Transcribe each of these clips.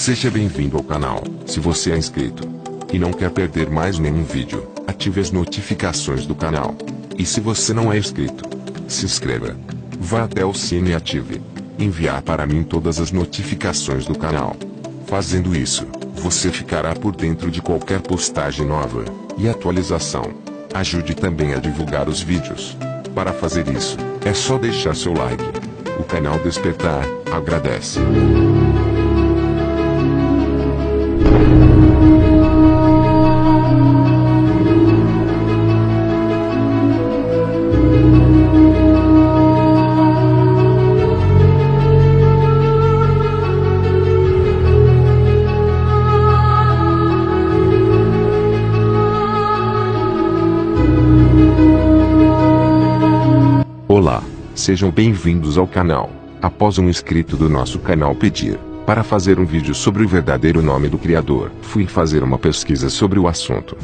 Seja bem-vindo ao canal. Se você é inscrito e não quer perder mais nenhum vídeo, ative as notificações do canal. E se você não é inscrito, se inscreva. Vá até o sino e ative enviar para mim todas as notificações do canal. Fazendo isso, você ficará por dentro de qualquer postagem nova e atualização. Ajude também a divulgar os vídeos. Para fazer isso, é só deixar seu like. O canal Despertar agradece. Olá, sejam bem-vindos ao canal. Após um inscrito do nosso canal pedir para fazer um vídeo sobre o verdadeiro nome do Criador, fui fazer uma pesquisa sobre o assunto.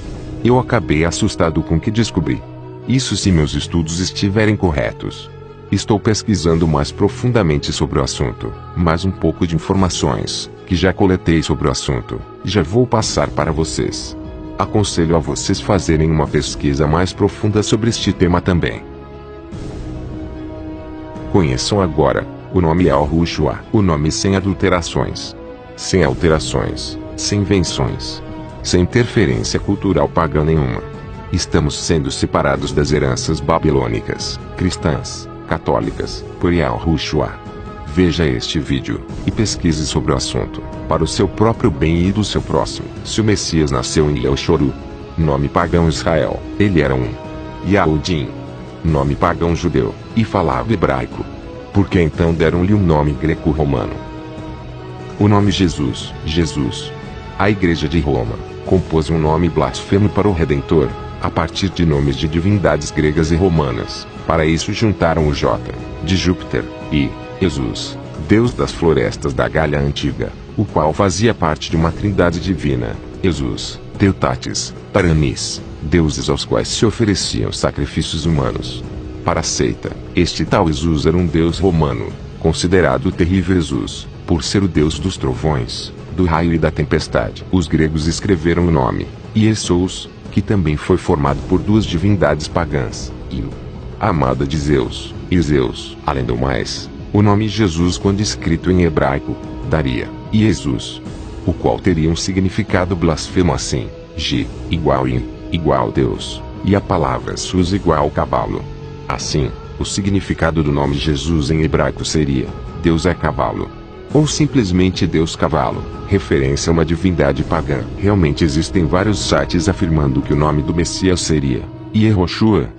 Eu acabei assustado com o que descobri. Isso se meus estudos estiverem corretos. Estou pesquisando mais profundamente sobre o assunto, mas um pouco de informações que já coletei sobre o assunto, já vou passar para vocês. Aconselho a vocês fazerem uma pesquisa mais profunda sobre este tema também. Conheçam agora o nome Yahushua, o nome sem adulterações, sem alterações, sem invenções, sem interferência cultural pagã nenhuma. Estamos sendo separados das heranças babilônicas, cristãs, católicas, por Yahushua. Veja este vídeo e pesquise sobre o assunto, para o seu próprio bem e do seu próximo. Se o Messias nasceu em Yelchoru, nome pagão Israel, ele era um Yahudim, nome pagão judeu, e falava hebraico. Por que então deram-lhe um nome greco-romano? O nome Jesus, Jesus. A Igreja de Roma compôs um nome blasfemo para o Redentor, a partir de nomes de divindades gregas e romanas. Para isso juntaram o J, de Júpiter, e Jesus, deus das florestas da Gália Antiga, o qual fazia parte de uma trindade divina, Jesus, Teutates, Taranis, deuses aos quais se ofereciam sacrifícios humanos. Para a seita, este tal Jesus era um deus romano, considerado o terrível Jesus, por ser o deus dos trovões, do raio e da tempestade. Os gregos escreveram o nome Iesous, que também foi formado por duas divindades pagãs, Io, a amada de Zeus, e Zeus. Além do mais, o nome Jesus, quando escrito em hebraico, daria Jesus, o qual teria um significado blasfemo assim: G igual in, igual Deus, e a palavra sus igual cavalo. Assim, o significado do nome Jesus em hebraico seria Deus é cavalo, ou simplesmente Deus cavalo, referência a uma divindade pagã. Realmente existem vários sites afirmando que o nome do Messias seria Yehoshua,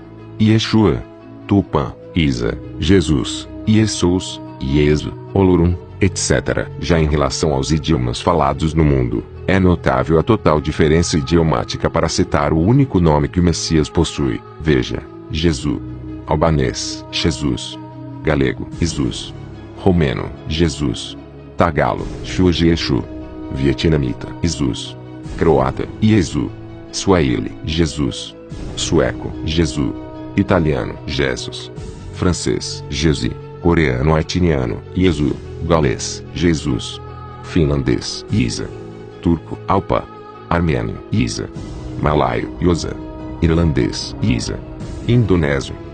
Yeshua, Tupã, Isa, Jesus, Iesous, Iesu, Olorum, etc. Já em relação aos idiomas falados no mundo, é notável a total diferença idiomática para citar o único nome que o Messias possui. Veja: Jesus, albanês, Jesus, galego, Jesus, romeno, Jesus, tagalo, Xujeexu, vietnamita, Jesus, croata, Iesu, swahili, Jesus, sueco, Jesus, italiano, Jesus, francês, Jesi, coreano, haitiano, Iesu, galês, Jesus, finlandês, Isa, turco, Alpa, armênio, Isa, malaio, Yosa, irlandês, Isa, indonésio.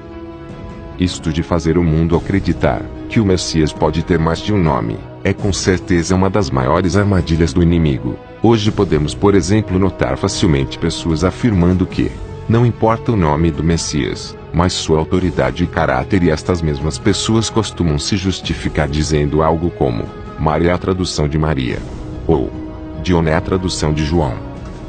Isto de fazer o mundo acreditar que o Messias pode ter mais de um nome, é com certeza uma das maiores armadilhas do inimigo. Hoje podemos, por exemplo, notar facilmente pessoas afirmando que não importa o nome do Messias, mas sua autoridade e caráter, e estas mesmas pessoas costumam se justificar dizendo algo como: Maria é a tradução de Maria, ou John é a tradução de João.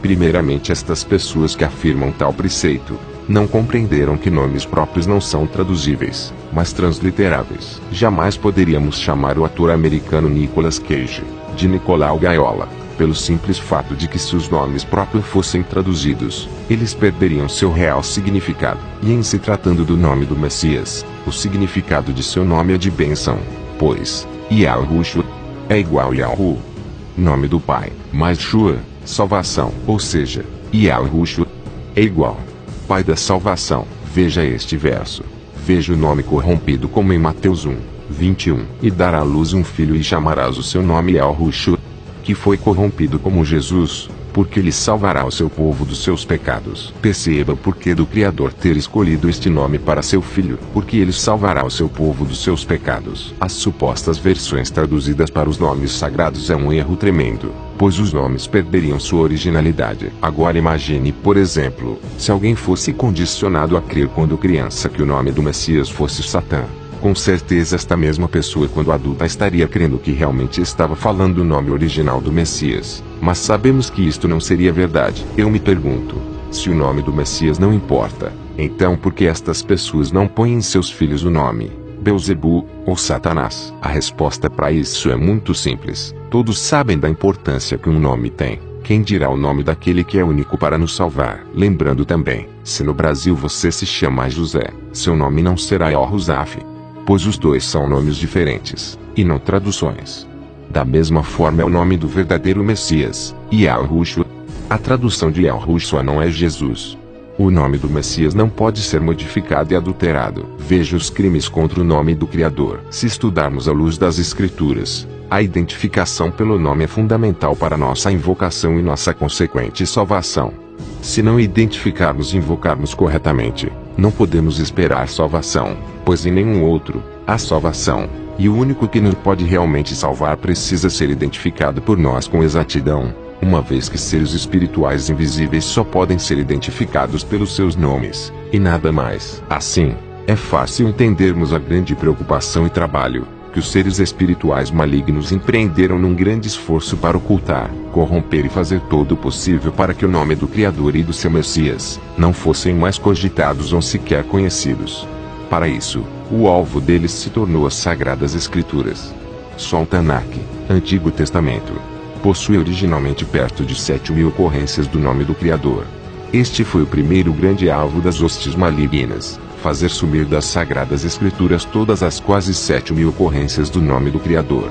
Primeiramente, estas pessoas que afirmam tal preceito não compreenderam que nomes próprios não são traduzíveis, mas transliteráveis. Jamais poderíamos chamar o ator americano Nicolas Cage de Nicolau Gaiola, pelo simples fato de que, se os nomes próprios fossem traduzidos, eles perderiam seu real significado. E em se tratando do nome do Messias, o significado de seu nome é de bênção, pois Yahushua é igual Yahu, nome do Pai, mais Shua, salvação, ou seja, Yahushua é igual Pai da salvação. Veja este verso. Veja o nome corrompido como em Mateus 1, 21. E dará à luz um filho e chamarás o seu nome Yahushua. que foi corrompido como Jesus, porque ele salvará o seu povo dos seus pecados. Perceba o porquê do Criador ter escolhido este nome para seu filho, porque ele salvará o seu povo dos seus pecados. As supostas versões traduzidas para os nomes sagrados é um erro tremendo, pois os nomes perderiam sua originalidade. Agora imagine, por exemplo, se alguém fosse condicionado a crer quando criança que o nome do Messias fosse Satã. Com certeza esta mesma pessoa quando adulta estaria crendo que realmente estava falando o nome original do Messias. Mas sabemos que isto não seria verdade. Eu me pergunto, se o nome do Messias não importa, então por que estas pessoas não põem em seus filhos o nome Beelzebu ou Satanás? A resposta para isso é muito simples. Todos sabem da importância que um nome tem. Quem dirá o nome daquele que é único para nos salvar? Lembrando também, se no Brasil você se chama José, seu nome não será Yohuzaf, pois os dois são nomes diferentes, e não traduções. Da mesma forma é o nome do verdadeiro Messias, Yahushua. A tradução de Yahushua não é Jesus. O nome do Messias não pode ser modificado e adulterado. Veja os crimes contra o nome do Criador. Se estudarmos à luz das Escrituras, a identificação pelo nome é fundamental para nossa invocação e nossa consequente salvação. Se não identificarmos e invocarmos corretamente, não podemos esperar salvação, pois em nenhum outro há salvação, e o único que nos pode realmente salvar precisa ser identificado por nós com exatidão, uma vez que seres espirituais invisíveis só podem ser identificados pelos seus nomes, e nada mais. Assim, é fácil entendermos a grande preocupação e trabalho que os seres espirituais malignos empreenderam num grande esforço para ocultar, corromper e fazer todo o possível para que o nome do Criador e do seu Messias não fossem mais cogitados ou sequer conhecidos. Para isso, o alvo deles se tornou as Sagradas Escrituras. Só o Tanakh, Antigo Testamento, possui originalmente perto de 7.000 ocorrências do nome do Criador. Este foi o primeiro grande alvo das hostes malignas, fazer sumir das Sagradas Escrituras todas as quase 7.000 ocorrências do nome do Criador.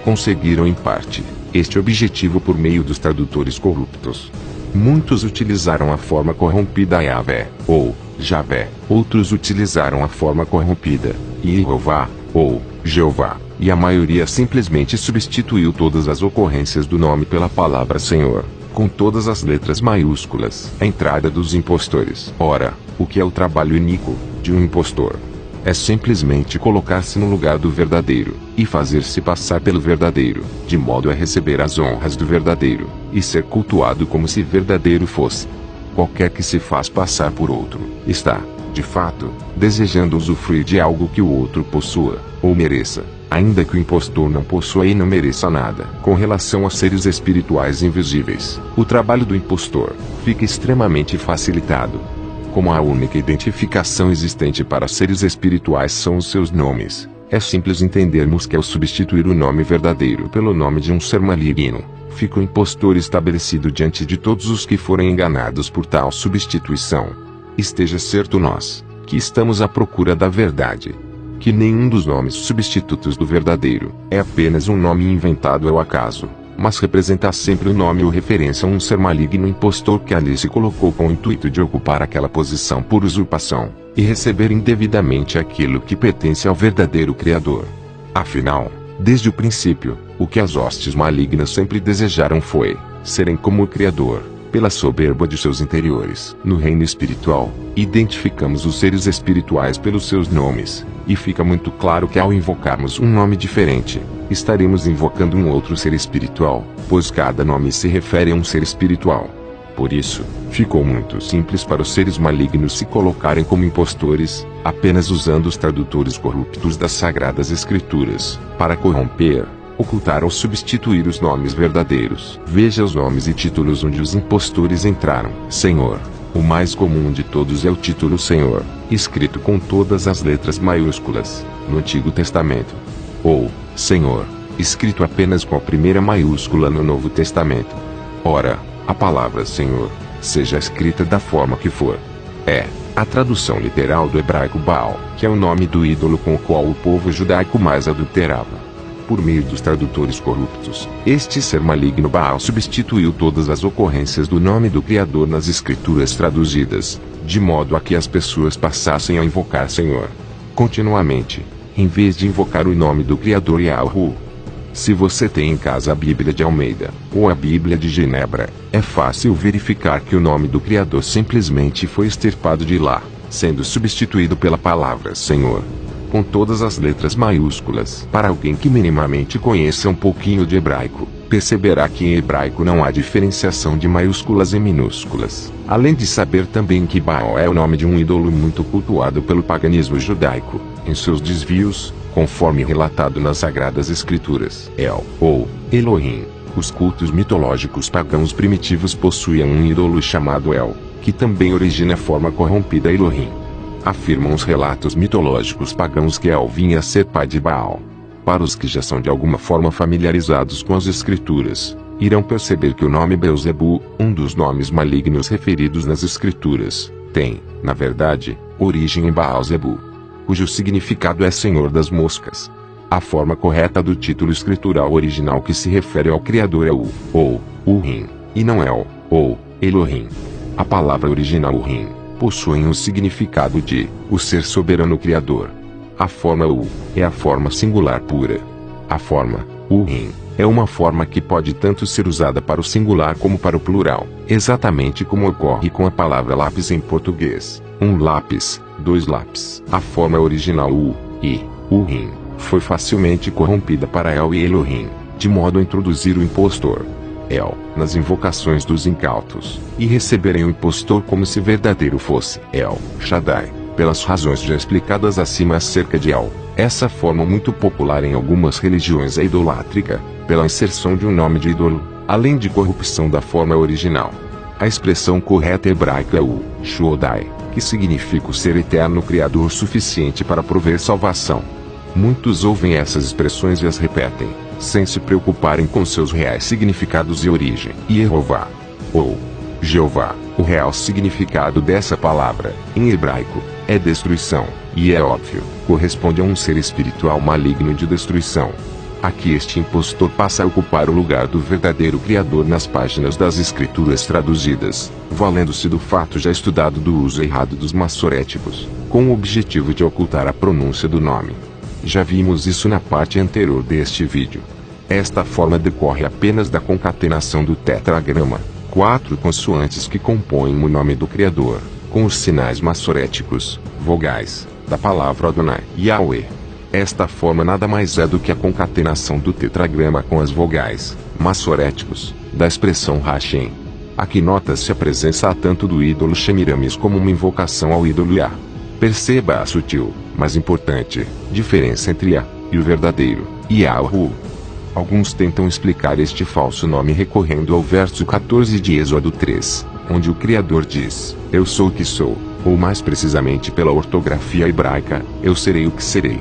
Conseguiram em parte este objetivo por meio dos tradutores corruptos. Muitos utilizaram a forma corrompida Yahvé, ou Javé, outros utilizaram a forma corrompida Yehová, ou Jeová, e a maioria simplesmente substituiu todas as ocorrências do nome pela palavra Senhor, com todas as letras maiúsculas. A entrada dos impostores. Ora, o que é o trabalho iníquo de um impostor? É simplesmente colocar-se no lugar do verdadeiro, e fazer-se passar pelo verdadeiro, de modo a receber as honras do verdadeiro, e ser cultuado como se verdadeiro fosse. Qualquer que se faz passar por outro, está, de fato, desejando usufruir de algo que o outro possua, ou mereça, ainda que o impostor não possua e não mereça nada. Com relação a seres espirituais invisíveis, o trabalho do impostor fica extremamente facilitado. Como a única identificação existente para seres espirituais são os seus nomes, é simples entendermos que ao substituir o nome verdadeiro pelo nome de um ser maligno, fica o impostor estabelecido diante de todos os que forem enganados por tal substituição. Esteja certo nós, que estamos à procura da verdade, que nenhum dos nomes substitutos do verdadeiro é apenas um nome inventado ao acaso, mas representa sempre o nome ou referência a um ser maligno impostor que ali se colocou com o intuito de ocupar aquela posição por usurpação, e receber indevidamente aquilo que pertence ao verdadeiro Criador. Afinal, desde o princípio, o que as hostes malignas sempre desejaram foi serem como o Criador, pela soberba de seus interiores. No reino espiritual, identificamos os seres espirituais pelos seus nomes, e fica muito claro que ao invocarmos um nome diferente, estaremos invocando um outro ser espiritual, pois cada nome se refere a um ser espiritual. Por isso, ficou muito simples para os seres malignos se colocarem como impostores, apenas usando os tradutores corruptos das Sagradas Escrituras, para corromper, ocultar ou substituir os nomes verdadeiros. Veja os nomes e títulos onde os impostores entraram. Senhor. O mais comum de todos é o título Senhor, escrito com todas as letras maiúsculas, no Antigo Testamento. Ou, Senhor, escrito apenas com a primeira maiúscula no Novo Testamento. Ora, a palavra Senhor, seja escrita da forma que for, é a tradução literal do hebraico Baal, que é o nome do ídolo com o qual o povo judaico mais adulterava. Por meio dos tradutores corruptos, este ser maligno Baal substituiu todas as ocorrências do nome do Criador nas escrituras traduzidas, de modo a que as pessoas passassem a invocar Senhor continuamente, em vez de invocar o nome do Criador Yahu. Se você tem em casa a Bíblia de Almeida, ou a Bíblia de Genebra, é fácil verificar que o nome do Criador simplesmente foi extirpado de lá, sendo substituído pela palavra Senhor, com todas as letras maiúsculas. Para alguém que minimamente conheça um pouquinho de hebraico, perceberá que em hebraico não há diferenciação de maiúsculas e minúsculas. Além de saber também que Baal é o nome de um ídolo muito cultuado pelo paganismo judaico, em seus desvios, conforme relatado nas Sagradas Escrituras. El, ou Elohim. Os cultos mitológicos pagãos primitivos possuíam um ídolo chamado El, que também origina a forma corrompida Elohim. Afirmam os relatos mitológicos pagãos que El vinha a ser pai de Baal. Para os que já são de alguma forma familiarizados com as Escrituras, irão perceber que o nome Beelzebu, um dos nomes malignos referidos nas Escrituras, tem, na verdade, origem em Baal-zebu, cujo significado é Senhor das Moscas. A forma correta do título escritural original que se refere ao Criador é o, ou, Urim, e não El, ou, Elohim. A palavra original Urim possui o significado de, o ser soberano Criador. A forma U é a forma singular pura. A forma, Urim, é uma forma que pode tanto ser usada para o singular como para o plural, exatamente como ocorre com a palavra lápis em português. Um lápis, dois lápis. A forma original U, e, Urim, foi facilmente corrompida para El e Elohim, de modo a introduzir o impostor, El, nas invocações dos incautos, e receberem o impostor como se verdadeiro fosse El Shaddai, pelas razões já explicadas acima acerca de El. Essa forma muito popular em algumas religiões é idolátrica, pela inserção de um nome de ídolo, além de corrupção da forma original. A expressão correta hebraica é o Shodai, que significa o ser eterno criador suficiente para prover salvação. Muitos ouvem essas expressões e as repetem, sem se preocuparem com seus reais significados e origem. Yehová, ou Jeová, o real significado dessa palavra, em hebraico, é destruição, e é óbvio, corresponde a um ser espiritual maligno de destruição. Aqui este impostor passa a ocupar o lugar do verdadeiro Criador nas páginas das Escrituras traduzidas, valendo-se do fato já estudado do uso errado dos massoréticos, com o objetivo de ocultar a pronúncia do nome. Já vimos isso na parte anterior deste vídeo. Esta forma decorre apenas da concatenação do tetragrama, 4 consoantes que compõem o nome do Criador, com os sinais massoréticos, vogais, da palavra Adonai, Yahweh. Esta forma nada mais é do que a concatenação do tetragrama com as vogais, massoréticos, da expressão Hashem. Aqui nota-se a presença tanto do ídolo Shemiramis como uma invocação ao ídolo Yah. Perceba a sutil, mas importante, diferença entre Yah e o verdadeiro, Yahu. Alguns tentam explicar este falso nome recorrendo ao verso 14 de Êxodo 3, onde o Criador diz, eu sou o que sou, ou mais precisamente pela ortografia hebraica, eu serei o que serei.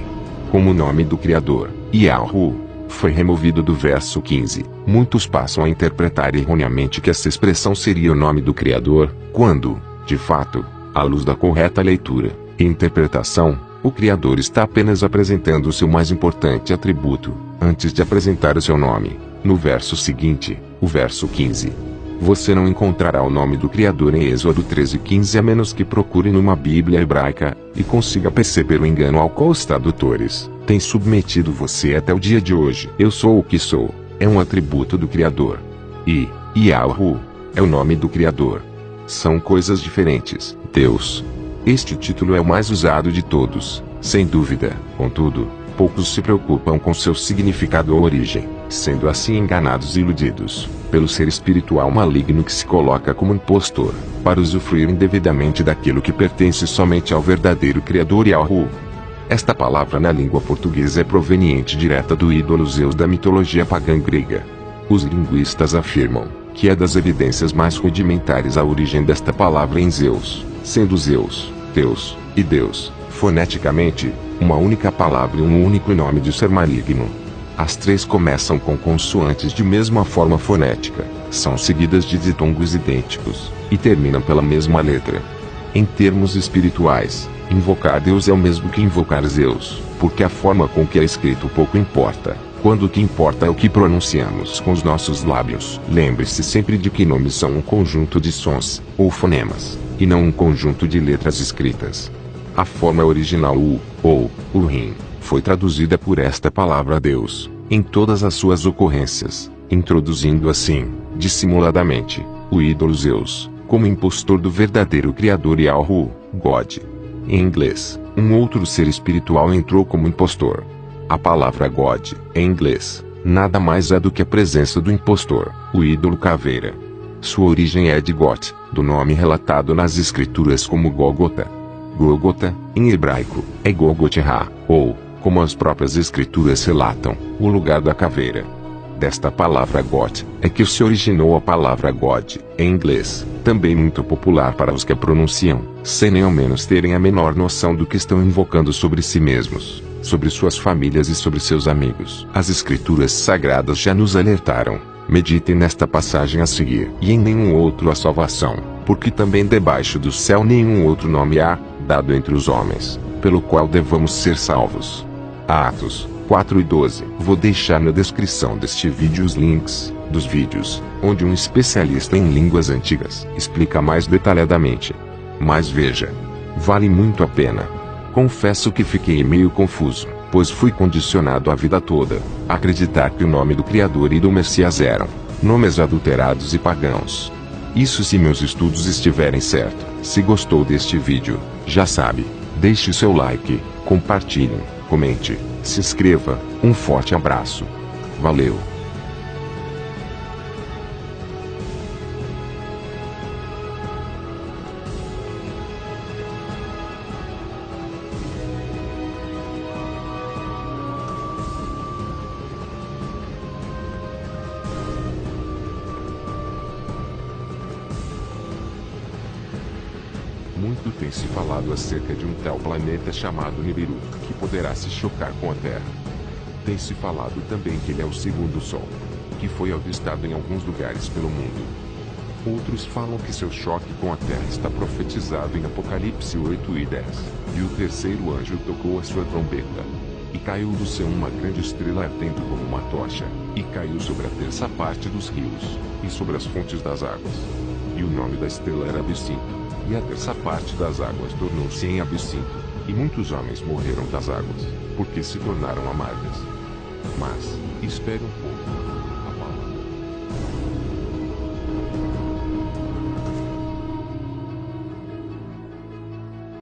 Como o nome do Criador, Yahu, foi removido do verso 15, muitos passam a interpretar erroneamente que essa expressão seria o nome do Criador, quando, de fato, à luz da correta leitura e interpretação, o Criador está apenas apresentando o seu mais importante atributo, antes de apresentar o seu nome. No verso seguinte, o verso 15. Você não encontrará o nome do Criador em Êxodo 13:15 a menos que procure numa Bíblia hebraica, e consiga perceber o engano ao qual os tradutores têm submetido você até o dia de hoje. Eu sou o que sou, é um atributo do Criador. E, Yahu, é o nome do Criador. São coisas diferentes. Deus. Este título é o mais usado de todos, sem dúvida. Contudo, poucos se preocupam com seu significado ou origem, sendo assim enganados e iludidos pelo ser espiritual maligno que se coloca como impostor, para usufruir indevidamente daquilo que pertence somente ao verdadeiro Criador Yahu. Esta palavra na língua portuguesa é proveniente direta do ídolo Zeus da mitologia pagã grega. Os linguistas afirmam que é das evidências mais rudimentares a origem desta palavra em Zeus, sendo Zeus, Deus, e Deus, foneticamente, uma única palavra e um único nome de ser maligno. As três começam com consoantes de mesma forma fonética, são seguidas de ditongos idênticos, e terminam pela mesma letra. Em termos espirituais, invocar Deus é o mesmo que invocar Zeus, porque a forma com que é escrito pouco importa, quando o que importa é o que pronunciamos com os nossos lábios. Lembre-se sempre de que nomes são um conjunto de sons, ou fonemas, e não um conjunto de letras escritas. A forma original U, ou Urim, foi traduzida por esta palavra Deus, em todas as suas ocorrências, introduzindo assim, dissimuladamente, o ídolo Zeus, como impostor do verdadeiro Criador Yahweh, God. Em inglês, um outro ser espiritual entrou como impostor. A palavra God, em inglês, nada mais é do que a presença do impostor, o ídolo caveira. Sua origem é de Got, do nome relatado nas escrituras como Gólgota. Gólgota, em hebraico, é Golgotha, ou, como as próprias escrituras relatam, o lugar da caveira. Desta palavra Got, é que se originou a palavra God, em inglês, também muito popular para os que a pronunciam, sem nem ao menos terem a menor noção do que estão invocando sobre si mesmos, sobre suas famílias e sobre seus amigos. As escrituras sagradas já nos alertaram. Meditem nesta passagem a seguir. E em nenhum outro há salvação, porque também debaixo do céu nenhum outro nome há, dado entre os homens, pelo qual devamos ser salvos. Atos 4:12. Vou deixar na descrição deste vídeo os links dos vídeos, onde um especialista em línguas antigas explica mais detalhadamente. Mas veja, vale muito a pena. Confesso que fiquei meio confuso, pois fui condicionado a vida toda a acreditar que o nome do Criador e do Messias eram nomes adulterados e pagãos. Isso se meus estudos estiverem certo. Se gostou deste vídeo, já sabe, deixe seu like, compartilhe, comente, se inscreva. Um forte abraço. Valeu! Muito tem se falado acerca de um tal planeta chamado Nibiru, que poderá se chocar com a Terra. Tem se falado também que ele é o segundo Sol, que foi avistado em alguns lugares pelo mundo. Outros falam que seu choque com a Terra está profetizado em Apocalipse 8:10. E o terceiro anjo tocou a sua trombeta. E caiu do céu uma grande estrela ardendo como uma tocha, e caiu sobre a terça parte dos rios, e sobre as fontes das águas. E o nome da estrela era Absinto. E a terça parte das águas tornou-se em absinto, e muitos homens morreram das águas, porque se tornaram amargas. Mas, espere um pouco.